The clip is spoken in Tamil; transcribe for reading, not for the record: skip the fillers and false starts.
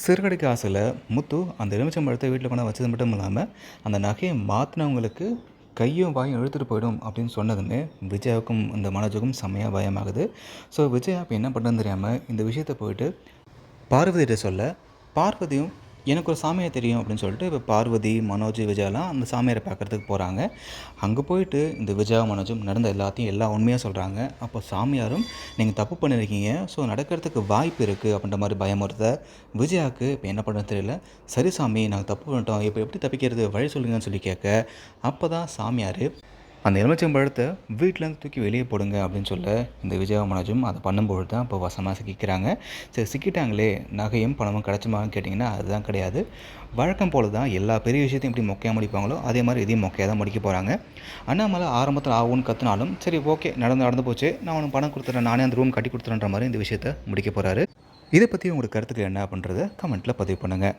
சிறுகடிக்க ஆசையில் முத்து அந்த எலுமிச்சம்பழத்தை வீட்டில் கொண்டு வச்சது மட்டும் இல்லாமல் அந்த நகையை மாற்றினவங்களுக்கு கையும் வாயும் இழுத்துட்டு போயிடும் அப்படின்னு சொன்னதுமே விஜயாவுக்கும் இந்த மனோஜுக்கும் செம்மையாக பயமாகுது. ஸோ விஜயா இப்போ என்ன பண்ணுறதுன்னு தெரியாமல் இந்த விஷயத்தை போயிட்டு பார்வதிகிட்ட சொல்ல, பார்வதியும் எனக்கு ஒரு சாமியார் தெரியும் அப்படின்னு சொல்லிட்டு இப்போ பார்வதி, மனோஜ், விஜயாலாம் அந்த சாமியாரை பார்க்குறதுக்கு போகிறாங்க. அங்கே போயிட்டு இந்த விஜயா, மனோஜும் நடந்த எல்லாத்தையும் எல்லா உண்மையாக சொல்கிறாங்க. அப்போ சாமியாரும் நீங்கள் தப்பு பண்ணியிருக்கீங்க, ஸோ நடக்கிறதுக்கு வாய்ப்பு இருக்குது அப்படின்ற மாதிரி பயமுறுத்த விஜயாவுக்கு இப்போ என்ன பண்ணுறது தெரியல. சரி சாமி, நாங்கள் தப்பு பண்ணிட்டோம், இப்போ எப்படி தப்பிக்கிறது, வழி சொல்லுங்கன்னு சொல்லி கேட்க, அப்போ தான் சாமியார் அந்த எலுமிச்சம்பழத்தை வீட்டிலேருந்து தூக்கி வெளியே போடுங்க அப்படின்னு சொல்ல, இந்த விஜயா, மனோஜும் அதை பண்ணும்பொழுது தான் இப்போ வசமாக சிக்கிக்கிறாங்க. சரி சிக்கிட்டாங்களே, நகையும் பணமும் கிடச்சுமான்னு கேட்டிங்கன்னா அதுதான் கிடையாது. வழக்கம் போல தான் எல்லா பெரிய விஷயத்தையும் எப்படி மொக்கையாக முடிப்பாங்களோ அதே மாதிரி இதையும் மொக்கையாக தான் முடிக்க போகிறாங்க. அண்ணாமலை ஆரம்பத்தில் ஆகும்னு கற்றுனாலும் சரி ஓகே நடந்து போச்சு, நான் உனக்கு பணம் கொடுத்துட்றேன், நானே அந்த ரூம் கட்டி கொடுத்துறேன்ற மாதிரி இந்த விஷயத்தை முடிக்க போகிறாரு. இதை பற்றி உங்களுக்கு கருத்துக்கள் என்ன அப்படின்றத கமெண்ட்டில் பதிவு பண்ணுங்கள்.